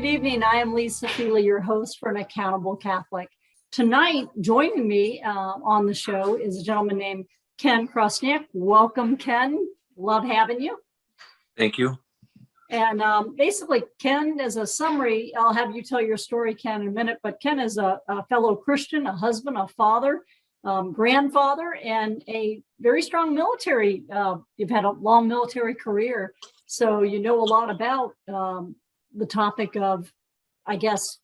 Good evening. I am Lisa Feely, your host for An Accountable Catholic. Tonight, joining me on the show is a gentleman named Ken Chrosniak. Welcome, Ken. Love having you. Thank you. And basically, Ken, as a summary, I'll have you tell your story, Ken, in a minute, but Ken is a fellow Christian, a husband, a father, grandfather, and a very strong military. You've had a long military career, so you know a lot about the topic of, I guess,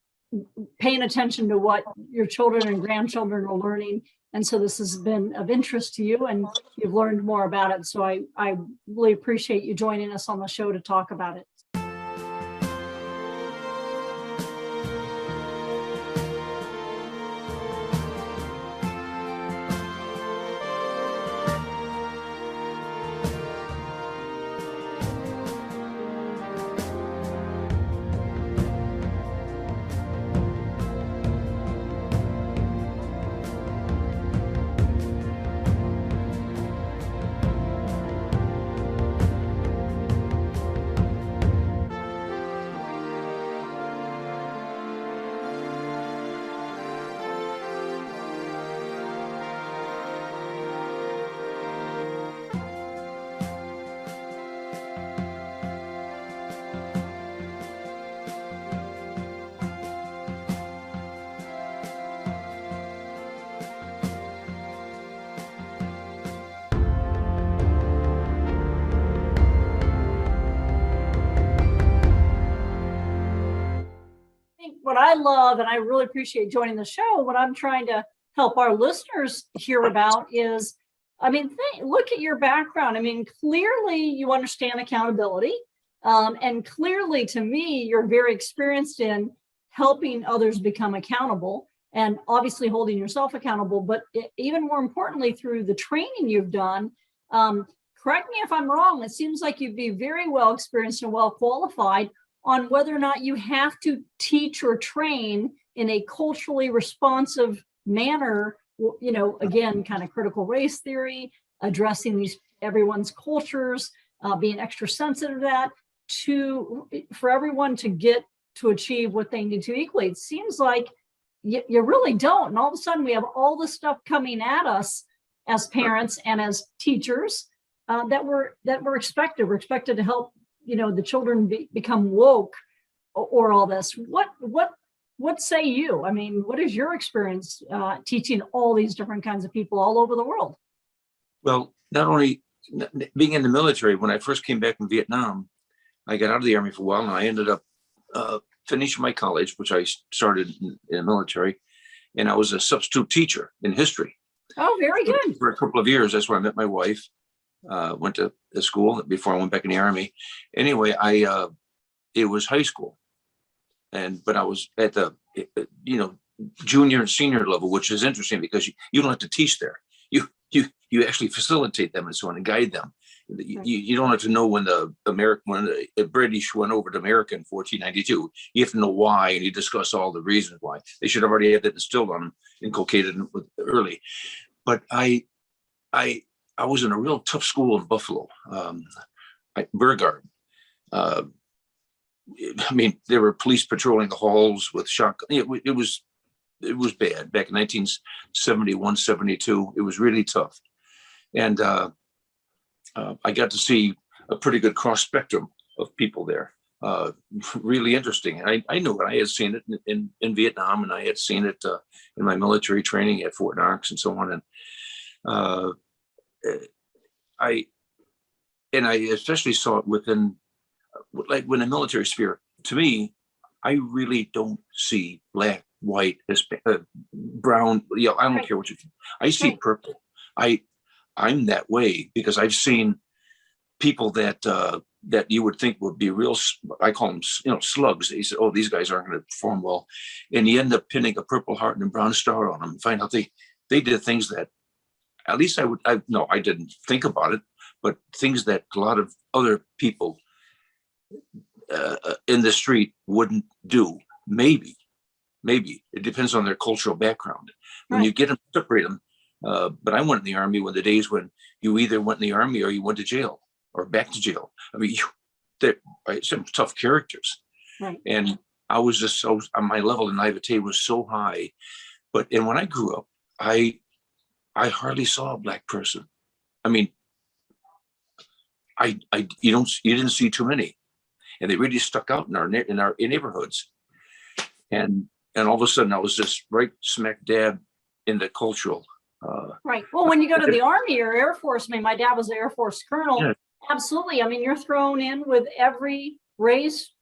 paying attention to what your children and grandchildren are learning. And so this has been of interest to you and you've learned more about it. So I really appreciate you joining us on the show to talk about it. What I love, and I really appreciate joining the show, what I'm trying to help our listeners hear about is, look at your background. Clearly you understand accountability. And clearly to me, you're very experienced in helping others become accountable and obviously holding yourself accountable. But even more importantly, through the training you've done, correct me if I'm wrong, it seems like you'd be very well experienced and well qualified on whether or not you have to teach or train in a culturally responsive manner, again, kind of critical race theory, addressing everyone's cultures, being extra sensitive to that, for everyone to get to achieve what they need to equally. It seems like you really don't. And all of a sudden we have all this stuff coming at us as parents and as teachers that we're expected. We're expected to help the children become woke or all this. What say you? What is your experience teaching all these different kinds of people all over the world? Well, not only being in the military, when I first came back from Vietnam, I got out of the Army for a while and I ended up finishing my college, which I started in the military, and I was a substitute teacher in history. Oh, very good. For a couple of years. That's where I met my wife. Went to school before I went back in the Army. Anyway, it was high school, but I was at the junior and senior level, which is interesting because you don't have to teach there. You actually facilitate them and so on and guide them. You don't have to know when the British went over to America in 1492. You have to know why, and you discuss all the reasons why. They should have already had that instilled on them, inculcated early. But I was in a real tough school in Buffalo, Brigadier. There were police patrolling the halls with shotguns. It was bad back in 1971, 72. It was really tough. And I got to see a pretty good cross spectrum of people there. Really interesting. And I knew it. I had seen it in Vietnam, and I had seen it in my military training at Fort Knox and so on. And I especially saw it within, like, when the military sphere. To me, I really don't see black, white, brown. I don't care what you think. I see purple. I'm that way because I've seen people that you would think would be real. I call them, slugs. They said, "Oh, these guys aren't going to perform well," and you end up pinning a Purple Heart and a brown star on them. And find out they did things that, at least I didn't think about it, but things that a lot of other people in the street wouldn't do. Maybe it depends on their cultural background. When you get them, separate them. But I went in the Army when the days when you either went in the Army or you went to jail or back to jail. They're some tough characters. Right. And I was just so, my level of naivete was so high. And when I grew up, I hardly saw a black person. I mean, you didn't see too many, and they really stuck out in our neighborhoods. And all of a sudden, I was just right smack dab in the cultural. Right. Well, when you go to the Army or Air Force, I mean, my dad was an Air Force colonel. Yeah. Absolutely. I mean, you're thrown in with every race,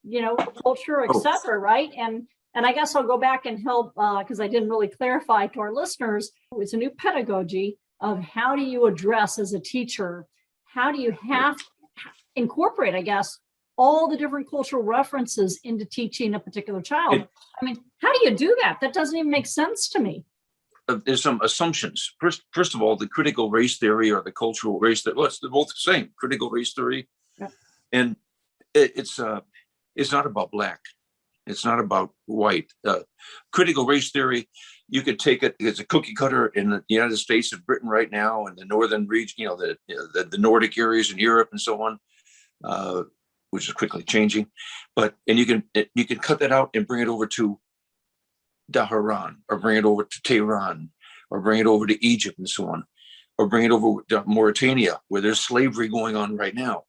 culture, etc. Right. And I guess I'll go back and help because I didn't really clarify to our listeners. It's a new pedagogy of how do you address as a teacher? How do you incorporate, I guess, all the different cultural references into teaching a particular child? I mean, how do you do that? That doesn't even make sense to me. There's some assumptions. First of all, the critical race theory or the cultural race theory, they're both the same, critical race theory. Yeah. And it's not about black. It's not about white. Critical race theory, you could take it as a cookie cutter in the United States and Britain right now, and the northern region, the Nordic areas in Europe and so on, which is quickly changing. And you can cut that out and bring it over to Tehran, or bring it over to Tehran, or bring it over to Egypt and so on, or bring it over to Mauritania, where there's slavery going on right now.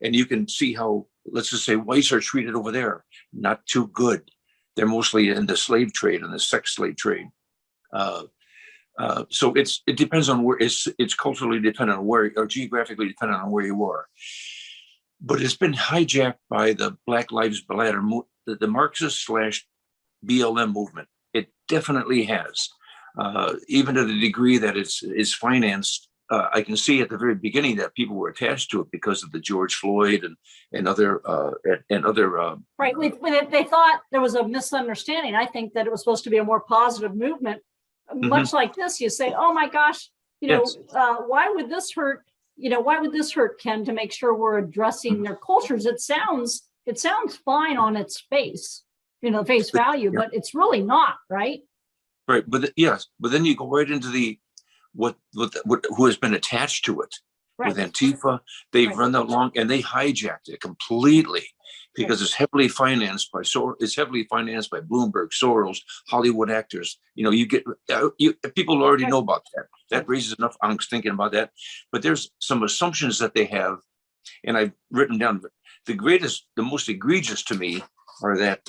And you can see how, let's just say, whites are treated over there. Not too good. They're mostly in the slave trade and the sex slave trade. So it depends on where it's culturally dependent on where, or geographically dependent on where you are. But it's been hijacked by the Black Lives Matter, the Marxist / BLM movement. It definitely has, even to the degree that it's financed. I can see at the very beginning that people were attached to it because of the George Floyd and other. Right. They thought there was a misunderstanding. I think that it was supposed to be a more positive movement. Mm-hmm. Much like this, you say, "Oh my gosh, yes. Why would this hurt? Why would this hurt, Ken? To make sure we're addressing their cultures." It sounds fine on its face, face value, but it's really not, right? Right. But yes, but then you go right into who has been attached to it, right, with Antifa. They've run that long, and they hijacked it completely because it's heavily financed by Bloomberg, Soros, Hollywood actors. People already know about that. That raises enough angst thinking about that. But there's some assumptions that they have, and I've written down. The most egregious to me are that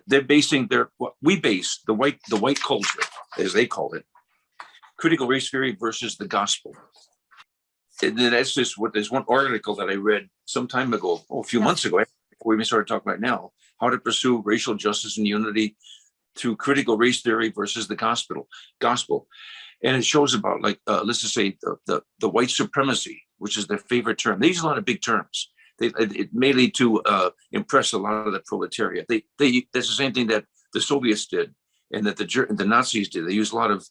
they're basing we base the white culture, as they call it, critical race theory versus the gospel. And that's just there's one article that I read some time ago, a few months ago, before we even started talking about it now, how to pursue racial justice and unity through critical race theory versus the gospel. And it shows about, let's just say the white supremacy, which is their favorite term. They use a lot of big terms. It mainly to impress a lot of the proletariat. That's the same thing that the Soviets did, and that the Nazis did. They use a lot of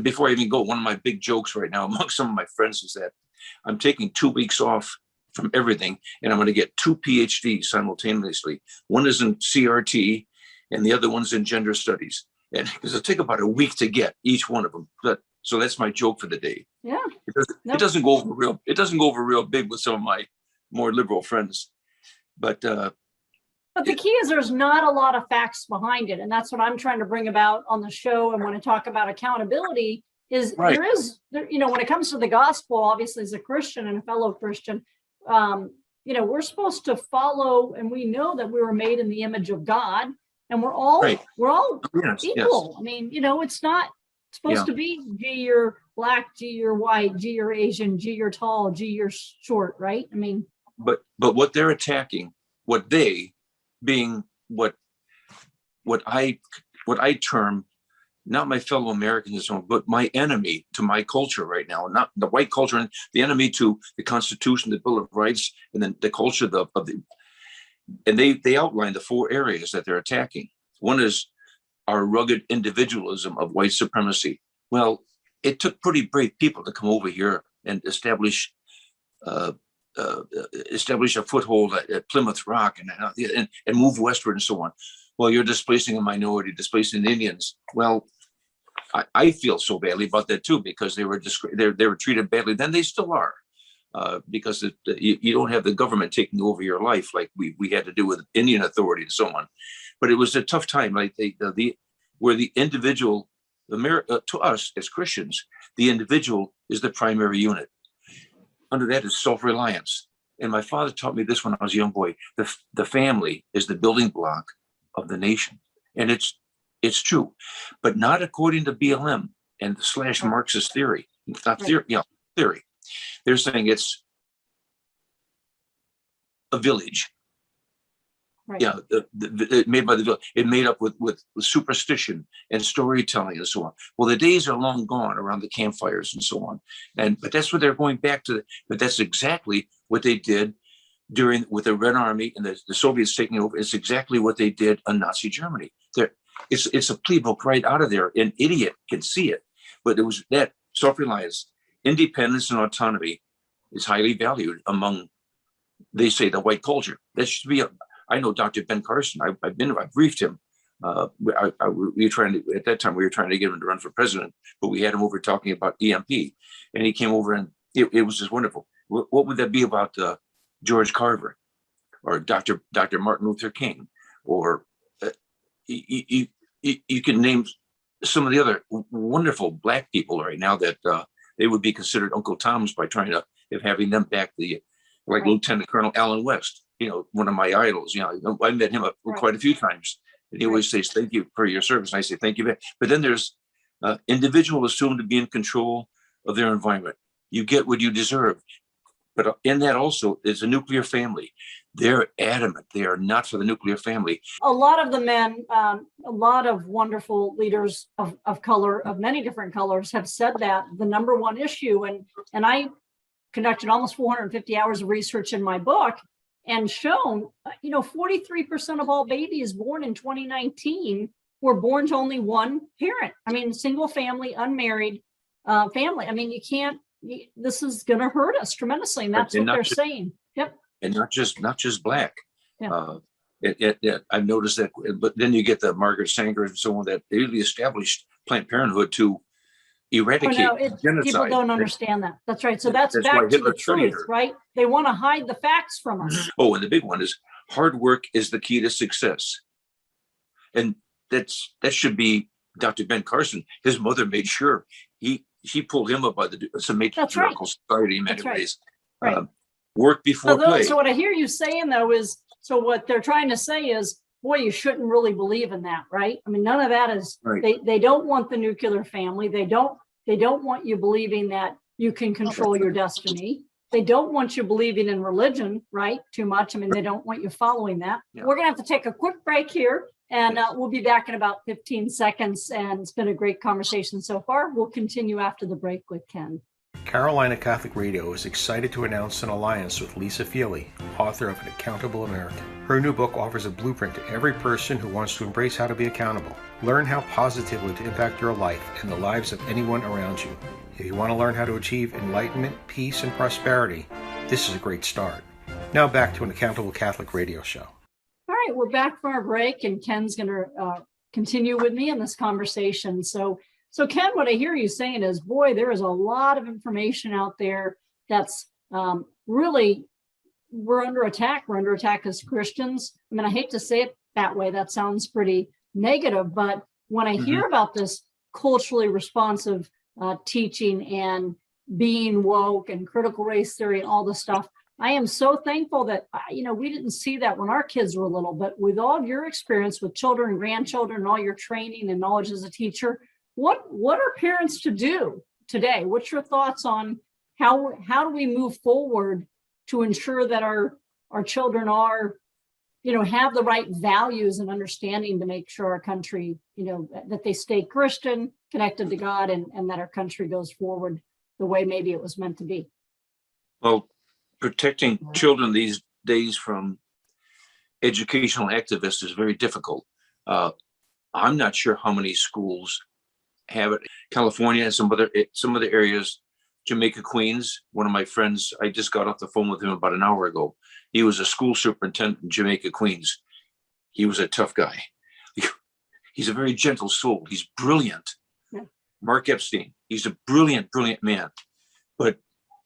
before I even go, one of my big jokes right now among some of my friends is that I'm taking 2 weeks off from everything, and I'm going to get 2 PhDs simultaneously. One is in CRT, and the other one's in gender studies. And because it'll take about a week to get each one of them. So that's my joke for the day. Yeah, it doesn't go over real big with some of my more liberal friends, but the key is there's not a lot of facts behind it, and that's what I'm trying to bring about on the show. And when I talk about accountability, is right. There, when it comes to the gospel, obviously as a Christian and a fellow Christian, we're supposed to follow, and we know that we were made in the image of God, and we're all equal. Yes. I mean, it's not supposed to be G, you're black, G, you're white, G, you're Asian, G, you're tall, G, you're short, right? I mean, but what they're attacking, what they being what I term not my fellow Americans, but my enemy to my culture right now, not the white culture, and the enemy to the Constitution, the Bill of Rights, and then the culture and they outline the 4 areas that they're attacking. One is our rugged individualism of white supremacy. Well, it took pretty brave people to come over here and establish a foothold at Plymouth Rock and move westward and so on. Well, you're displacing a minority, displacing Indians. Well, I feel so badly about that too, because they were treated badly. Then they still are. because you don't have the government taking over your life like we had to do with Indian authority and so on. But it was a tough time. Like where the individual, to us as Christians, the individual is the primary unit. Under that is self-reliance. And my father taught me this when I was a young boy. The family is the building block of the nation. And it's true, but not according to BLM and / Marxist theory. It's not theory, theory. They're saying it's a village. Right. Yeah, made by the village. It made up with superstition and storytelling and so on. Well, the days are long gone around the campfires and so on. But that's what they're going back to. But that's exactly what they did with the Red Army and the Soviets taking over. It's exactly what they did in Nazi Germany. It's a playbook right out of there. An idiot can see it. But it was that self-reliance, independence, and autonomy is highly valued among, they say, the white culture. That should be I know Dr. Ben Carson. I've briefed him. We were trying to, at that time, we were trying to get him to run for president, but we had him over talking about EMP, and he came over, and it was just wonderful. What would that be about George Carver or Dr. Martin Luther King, or you can name some of the other wonderful Black people right now that they would be considered Uncle Toms by trying to having them back like Lieutenant Colonel Allen West. One of my idols. I met him quite a few times, and he always says, "Thank you for your service." And I say, "Thank you." But then there's individuals assumed to be in control of their environment. You get what you deserve. But in that also is a nuclear family. They're adamant. They are not for the nuclear family. A lot of the men, a lot of wonderful leaders of color, of many different colors, have said that the number one issue, and I conducted almost 450 hours of research in my book, and shown, 43% of all babies born in 2019 were born to only one parent. I mean, single family, unmarried family. I mean, this is going to hurt us tremendously. And that's what they're saying. Yep. And not just Black. Yeah. I've noticed that, but then you get the Margaret Sanger and so on that they really established Planned Parenthood to eradicate genocide. People don't understand that. That's right. So that's back to the truth, right? They want to hide the facts from us. Oh, and the big one is hard work is the key to success. And that should be Dr. Ben Carson. His mother made sure she pulled him up by it's a matriarchal society in many ways. Right. Work before play. So what I hear you saying though is, so what they're trying to say is, boy, you shouldn't really believe in that, right? I mean, none of that is, they don't want the nuclear family. They don't want you believing that you can control your destiny. They don't want you believing in religion, right? Too much. I mean, they don't want you following that. Yeah. We're going to have to take a quick break here, and we'll be back in about 15 seconds. And it's been a great conversation so far. We'll continue after the break with Ken. Carolina Catholic Radio is excited to announce an alliance with Lisa Feely, author of An Accountable American. Her new book offers a blueprint to every person who wants to embrace how to be accountable. Learn how positively to impact your life and the lives of anyone around you. If you want to learn how to achieve enlightenment, peace, and prosperity, this is a great start. Now back to An Accountable Catholic Radio show. All right, we're back from our break, and Ken's going to continue with me in this conversation. So Ken, what I hear you saying is, boy, there is a lot of information out there that's really, we're under attack. We're under attack as Christians. I mean, I hate to say it that way. That sounds pretty negative. But when I hear about this culturally responsive teaching and being woke and critical race theory and all this stuff, I am so thankful that, we didn't see that when our kids were little. But with all of your experience with children and grandchildren and all your training and knowledge as a teacher, what are parents to do today? What's your thoughts on how do we move forward to ensure that our children are, have the right values and understanding to make sure our country, that they stay Christian, connected to God, and that our country goes forward the way maybe it was meant to be? Well, protecting children these days from educational activists is very difficult. I'm not sure how many schools have it. California and some other areas. Jamaica, Queens, one of my friends, I just got off the phone with him about an hour ago. He was a school superintendent in Jamaica, Queens. He was a tough guy. He's a very gentle soul. He's brilliant. Yeah. Mark Epstein, he's a brilliant man. But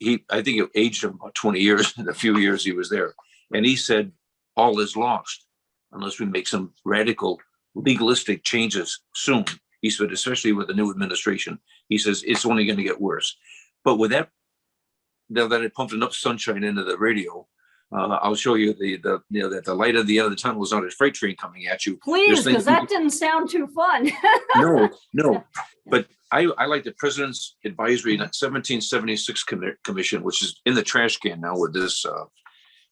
I think it aged him about 20 years in the few years he was there. And he said, all is lost unless we make some radical legalistic changes soon. He said, especially with the new administration, he says, it's only going to get worse. But with that, now that I pumped enough sunshine into the radio, I'll show you that the light at the end of the tunnel is not a freight train coming at you. Please, because that didn't sound too fun. No. But I like the President's Advisory 1776 Commission, which is in the trash can now with this.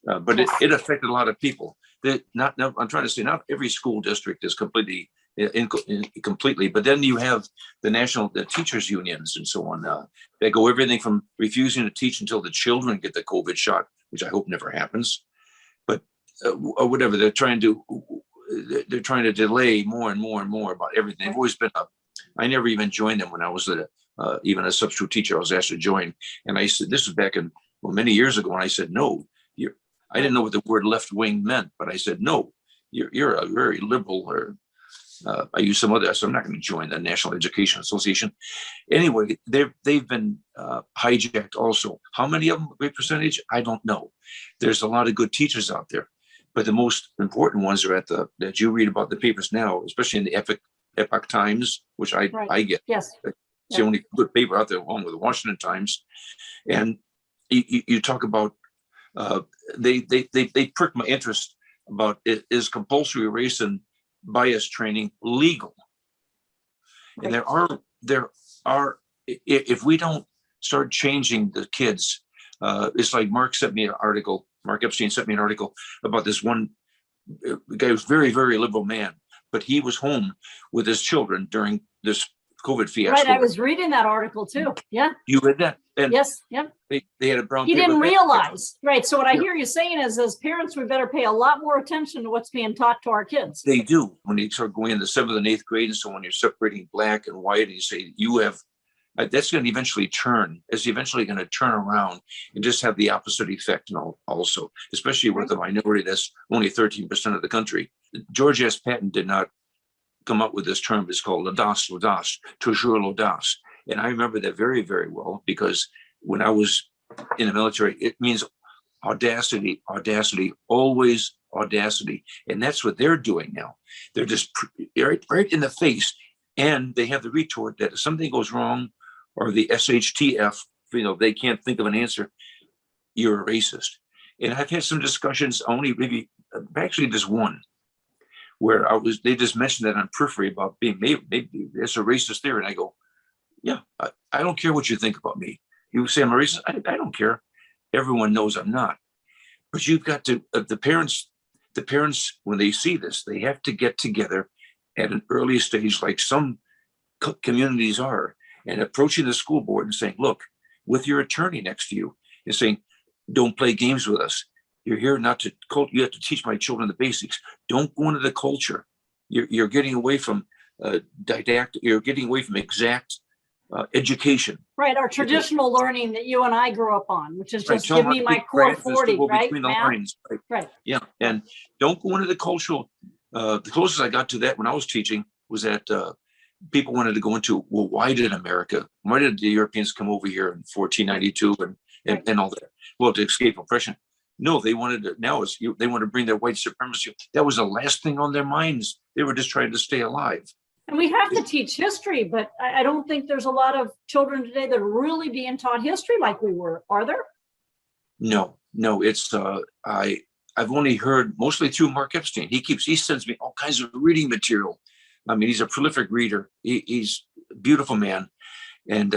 But it affected a lot of people. I'm trying to say not every school district is completely, but then you have the teachers unions and so on. They go everything from refusing to teach until the children get the COVID shot, which I hope never happens. But or whatever they're trying to delay more and more and more about everything. They've always been I never even joined them when I was even a substitute teacher. I was asked to join, and I said, this was back in many years ago, and I said, no. I didn't know what the word left wing meant, but I said, no, you're a very liberal, or I use some other, so I'm not going to join the National Education Association. Anyway, they've been hijacked also. How many of them, a great percentage? I don't know. There's a lot of good teachers out there, but the most important ones are that you read about the papers now, especially in the Epoch Times, which I get. Yes. It's the only good paper out there, along with the Washington Times. And you talk about, they pricked my interest about is compulsory race and bias training legal? Right. And there are if we don't start changing the kids, it's like Mark Epstein sent me an article about this one guy who's very, very liberal man, but he was home with his children during this COVID fiasco. Right, I was reading that article too. Yeah. You read that? And yes. Yep. They had a brown. He didn't realize. Right. So what I hear you saying is, as parents, we better pay a lot more attention to what's being taught to our kids. They do. When you start going into 7th and 8th grade, and so when you're separating black and white, and you say you have, that's going to eventually turn. It's eventually going to turn around and just have the opposite effect. And also, especially with the minority, that's only 13% of the country. George S. Patton did not come up with this term. It's called l'audace, toujours l'audace. And I remember that very, very well, because when I was in the military, it means audacity, always audacity. And that's what they're doing now. They're just right in the face. And they have the retort that if something goes wrong, or the SHTF, they can't think of an answer, you're a racist. And I've had some discussions, actually just one, where they just mentioned that on periphery about being maybe it's a racist theory. And I go, yeah, I don't care what you think about me. You say I'm a racist, I don't care. Everyone knows I'm not. But you've got to, the parents, when they see this, they have to get together at an early stage, like some communities are, and approaching the school board and saying, look, with your attorney next to you, and saying, don't play games with us. You're here not to, you have to teach my children the basics. Don't go into the culture. You're getting away from didactic, you're getting away from exact education. Right, our traditional learning that you and I grew up on, which is just give me my core 40, right? Between the lines, right? Yeah, and don't go into the cultural. The closest I got to that when I was teaching was that people wanted to go into, well, why did the Europeans come over here in 1492 and all that? Well, to escape oppression. No, they wanted to, they want to bring their white supremacy. That was the last thing on their minds. They were just trying to stay alive. And we have to teach history, but I don't think there's a lot of children today that are really being taught history like we were. Are there? No, it's, I've only heard mostly through Mark Epstein. He sends me all kinds of reading material. I mean, he's a prolific reader. He's a beautiful man. And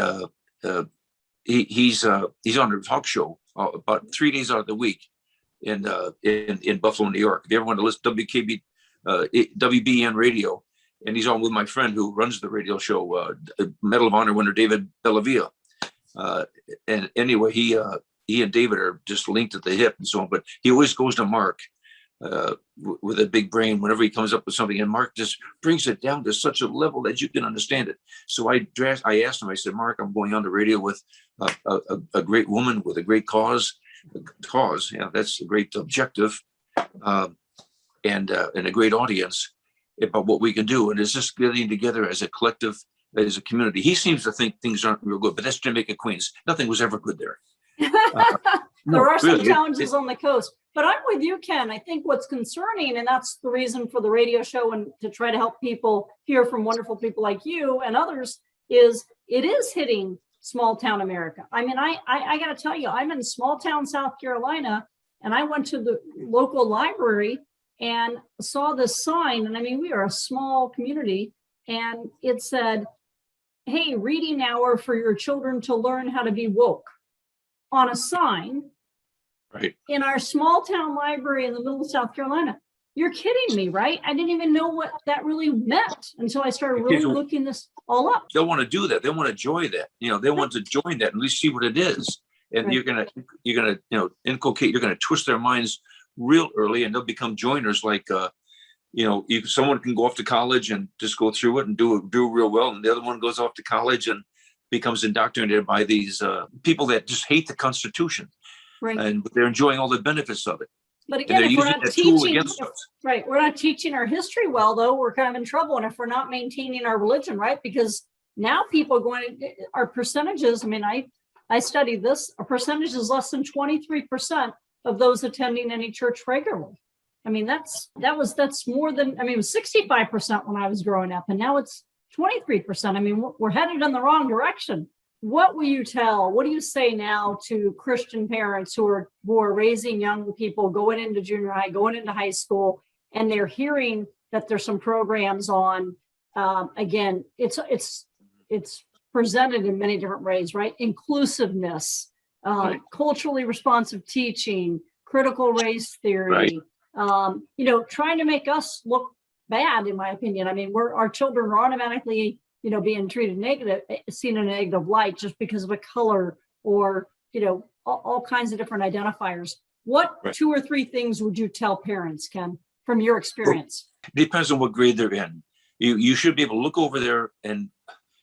he's on a talk show about 3 days out of the week in Buffalo, New York. If you ever want to listen to WBN radio, and he's on with my friend who runs the radio show, Medal of Honor winner David Bellavia. And anyway, he and David are just linked at the hip and so on, but he always goes to Mark with a big brain whenever he comes up with something, and Mark just brings it down to such a level that you can understand it. So I asked him, I said, Mark, I'm going on the radio with a great woman with a great cause, that's a great objective, and a great audience about what we can do. And it's just getting together as a collective, as a community. He seems to think things aren't real good, but that's Jamaica, Queens. Nothing was ever good there. No, There are some really, challenges on the coast, but I'm with you, Ken. I think what's concerning, and that's the reason for the radio show and to try to help people hear from wonderful people like you and others, is it is hitting small town America. I mean, I got to tell you, I'm in small town South Carolina, and I went to the local library and saw this sign. And I mean, we are a small community, and it said, "Hey, reading hour for your children to learn how to be woke," on a sign. right. In our small town library in the middle of South Carolina. You're kidding me, right? I didn't even know what that really meant until I started really looking this all up. They'll want to do that. They want to enjoy that. They want to join that and at least see what it is. And Right. you're gonna inculcate. You're gonna twist their minds real early, and they'll become joiners. Like someone can go off to college and just go through it and do real well, and the other one goes off to college and becomes indoctrinated by these people that just hate the Constitution, Right. and they're enjoying all the benefits of it. But And again, they're if we're using not that tool teaching, against us. right, we're not teaching our history well, though, we're kind of in trouble. And if we're not maintaining our religion, right? Because now people are going to, our percentages, I mean, I studied this, a percentage is less than 23% of those attending any church regularly. I mean, that's more than, I mean, it was 65% when I was growing up, and now it's 23%. I mean, we're headed in the wrong direction. What do you say now to Christian parents who are raising young people, going into junior high, going into high school, and they're hearing that there's some programs on, again, it's presented in many different ways, right? Inclusiveness, Right. culturally responsive teaching, critical race theory, trying to make us look bad, in my opinion. I mean, our children are automatically, being treated negative, seen in a negative light just because of a color or, all kinds of different identifiers. What Right. 2 or 3 things would you tell parents, Ken, from your experience? It depends on what grade they're in. You should be able to look over there and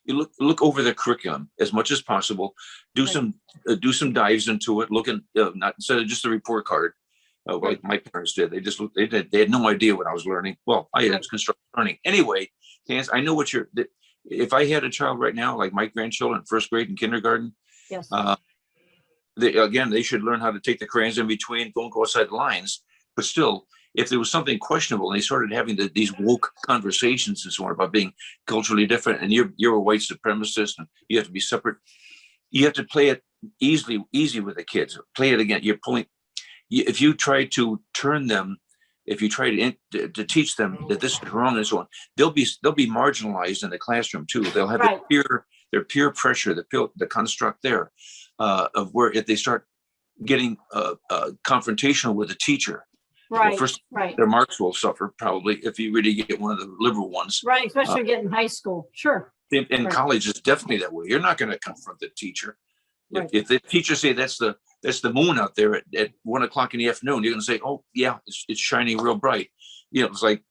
you look over their curriculum as much as possible. Do Right. some dives into it. Look at not instead of just a report card, like my parents did. They just looked. They had no idea what I was learning. Well, I had Right. constructive learning anyway. I know what you're. If I had a child right now, like my grandchildren, first grade and kindergarten, Yes. they should learn how to take the crayons in between, don't go outside the lines. But still, if there was something questionable and they started having these woke conversations and so on about being culturally different, and you're a white supremacist and you have to be separate, you have to play it easy with the kids. Play it again. Your point. If you try to turn them, if you try to teach them that this is wrong and so on, they'll be marginalized in the classroom too. They'll have Right. their peer pressure, the construct there of where if they start getting confrontational with the teacher, Right. first Right. their marks will suffer probably if you really get one of the liberal ones. Right. Especially getting high school. Sure. In Right. college, it's definitely that way. You're not going to confront the teacher. Right. If the teacher say that's the moon out there at 1:00 in the afternoon, you're going to say, "Oh yeah, it's shining real bright." It's like,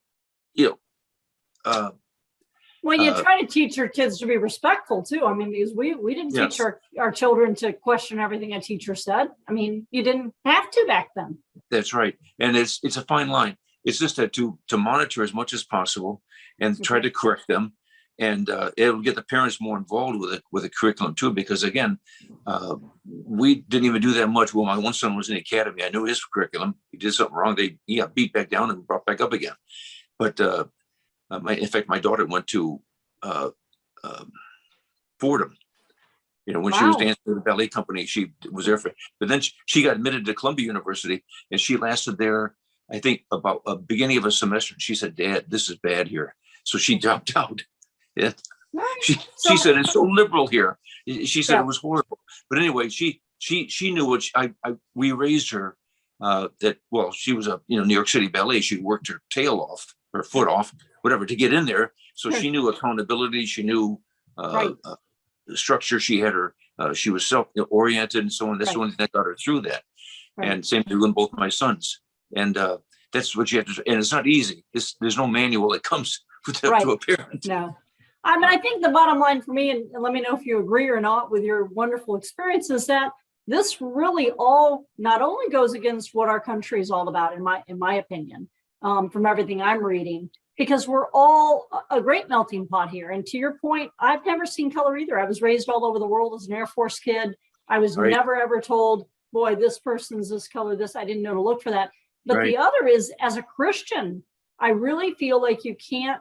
Well, you try to teach your kids to be respectful too. I mean, because we didn't Yes. teach our children to question everything a teacher said. I mean, you didn't have to back then. That's right, and it's a fine line. It's just that to monitor as much as possible and try to correct them, and it'll get the parents more involved with the curriculum too. Because again, we didn't even do that much. Well, my one son was in the academy. I knew his curriculum. He did something wrong. He got beat back down and brought back up again. But in fact, my daughter went to Fordham. When she was Wow. dancing with the ballet company, she was there but then she got admitted to Columbia University, and she lasted there, I think, about a beginning of a semester. She said, "Dad, this is bad here." So she dropped out. Yeah. Right. She So- said, "It's so liberal here." She said Yeah. it was horrible. But anyway, she knew what we raised her, she was a New York City ballet. She worked her tail off, her foot off, whatever, to get in there. So Sure. she knew accountability. She knew Right. the structure. She had her. She was self-oriented and so on. That's Right. the one thing that got her through that. Right. And same thing with both my sons. And that's what you have to. And it's not easy. There's no manual that comes to Right. a parent. No. I mean, I think the bottom line for me, and let me know if you agree or not with your wonderful experience, is that this really all not only goes against what our country is all about, in my opinion, from everything I'm reading, because we're all a great melting pot here. And to your point, I've never seen color either. I was raised all over the world as an Air Force kid. I was Right. never ever told boy, this person's this color, this, I didn't know to look for that. But Right. the other is, as a Christian, I really feel like you can't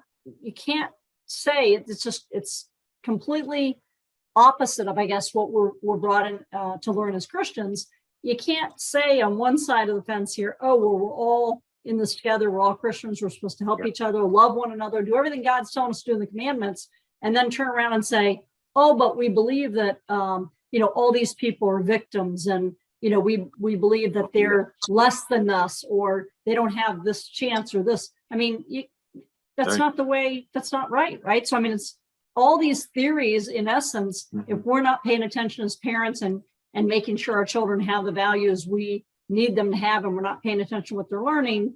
say it's completely opposite of, I guess, what we're brought in to learn as Christians. You can't say on one side of the fence here, oh, well, we're all in this together. We're all Christians. We're supposed to help each other, love one another, do everything God's telling us to do in the commandments, and then turn around and say, oh, but we believe that, all these people are victims, and, we believe that they're less than us, or they don't have this chance or this. I mean, that's not the way, that's not right. Right. So, I mean, it's all these theories, in essence, if we're not paying attention as parents and making sure our children have the values we need them to have, and we're not paying attention to what they're learning,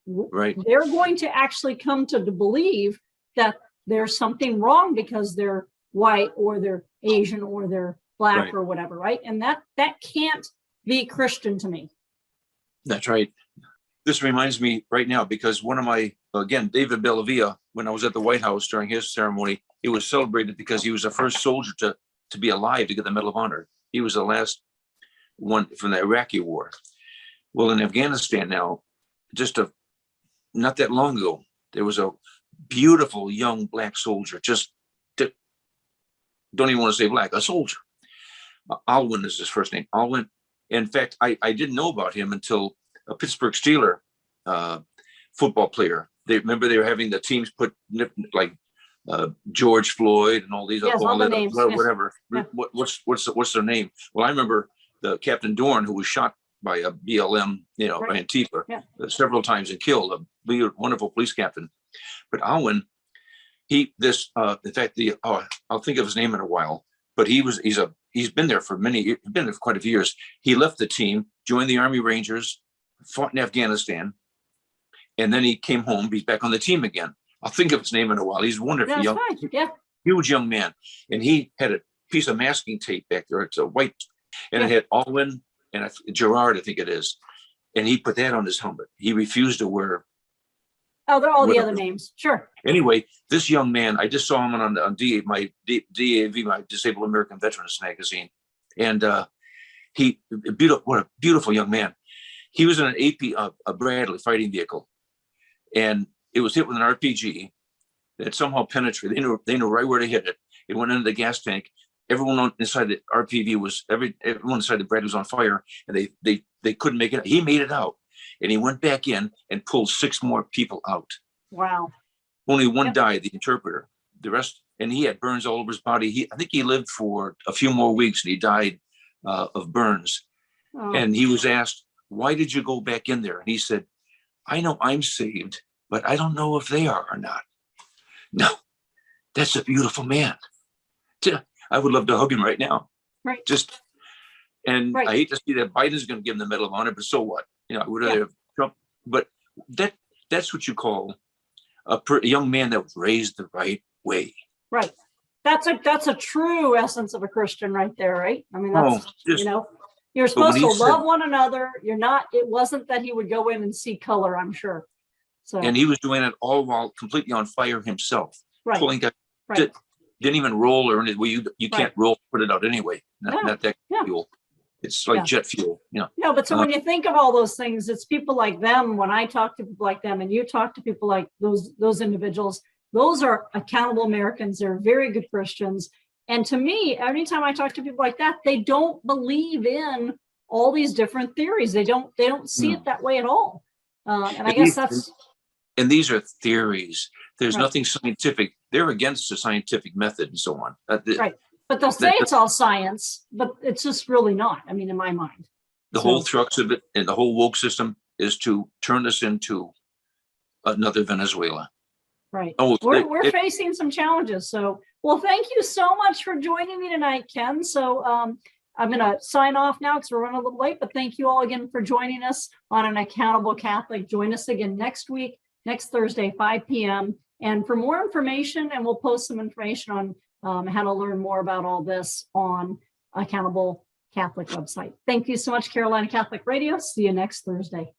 Right. they're going to actually come to believe that there's something wrong because they're white or they're Asian or they're black Right. or whatever, right? And that can't be Christian to me. That's right. This reminds me right now, because one of my, again, David Bellavia, when I was at the White House during his ceremony, he was celebrated because he was the first soldier to be alive to get the Medal of Honor. He was the last one from the Iraqi war. Well, in Afghanistan now, not that long ago, there was a beautiful young black soldier, don't even want to say black, a soldier. Alwyn is his first name, Alwyn. In fact, I didn't know about him until a Pittsburgh Steeler football player. They were having the teams put like George Floyd and all these, Yes, all the names, yes. whatever. Yeah. What's their name? Well, I remember the Captain Dorn, who was shot by a BLM, Right. by Antifa, Yeah. several times and killed, a wonderful police captain. But Alwyn, in fact, I'll think of his name in a while, but he's been there for quite a few years. He left the team, joined the Army Rangers, fought in Afghanistan, and then he came home. He's back on the team again. I'll think of his name in a while. He's wonderful, That's fine. Yeah. huge young man. And he had a piece of masking tape back there. It's a white, and it had Alwyn and Gerard, I think it is. And he put that on his helmet. He refused to wear. Oh, they're all whatever. the other names. Sure. Anyway, this young man, I just saw him on DAV, my Disabled American Veterans magazine. And what a beautiful young man. He was in an AP, a Bradley fighting vehicle, and it was hit with an RPG that somehow penetrated. They knew right where to hit it. It went into the gas tank. Everyone inside the everyone inside the Bradley was on fire, and they couldn't make it. He made it out, and he went back in and pulled 6 more people out. Wow. Only one died, the interpreter. The rest, and he had burns all over his body. I think he lived for a few more weeks, and he died of burns. Oh. And he was asked, "Why did you go back in there?" And he said, "I know I'm saved, but I don't know if they are or not." No, that's a beautiful man. I would love to hug him right now. Right. I hate to see that Biden's going to give him the Medal of Honor, but so what? I would rather have Trump. But that's what you call a young man that was raised the right way. Right. That's a true essence of a Christian right there, right? I mean, that's, you're supposed to love one another. It wasn't that he would go in and see color, I'm sure. So. And he was doing it all while completely on fire himself. Right. Pulling that, didn't even roll or anything. Well, you can't roll, put it out anyway. Not that fuel. It's like jet fuel. No, but so when you think of all those things, it's people like them. When I talk to people like them and you talk to people like those individuals, those are accountable Americans. They're very good Christians. And to me, anytime I talk to people like that, they don't believe in all these different theories. They don't see it that way at all. And I guess that's. And these are theories. There's nothing scientific. They're against the scientific method and so on. Right. But they'll say it's all science, but it's just really not. I mean, in my mind. The whole crux of it and the whole woke system is to turn us into another Venezuela. Right. We're facing some challenges. So, well, thank you so much for joining me tonight, Ken. So I'm going to sign off now because we're running a little late, but thank you all again for joining us on An Accountable Catholic. Join us again next week, next Thursday, 5 p.m. And for more information, and we'll post some information on how to learn more about all this on Accountable Catholic website. Thank you so much, Carolina Catholic Radio. See you next Thursday.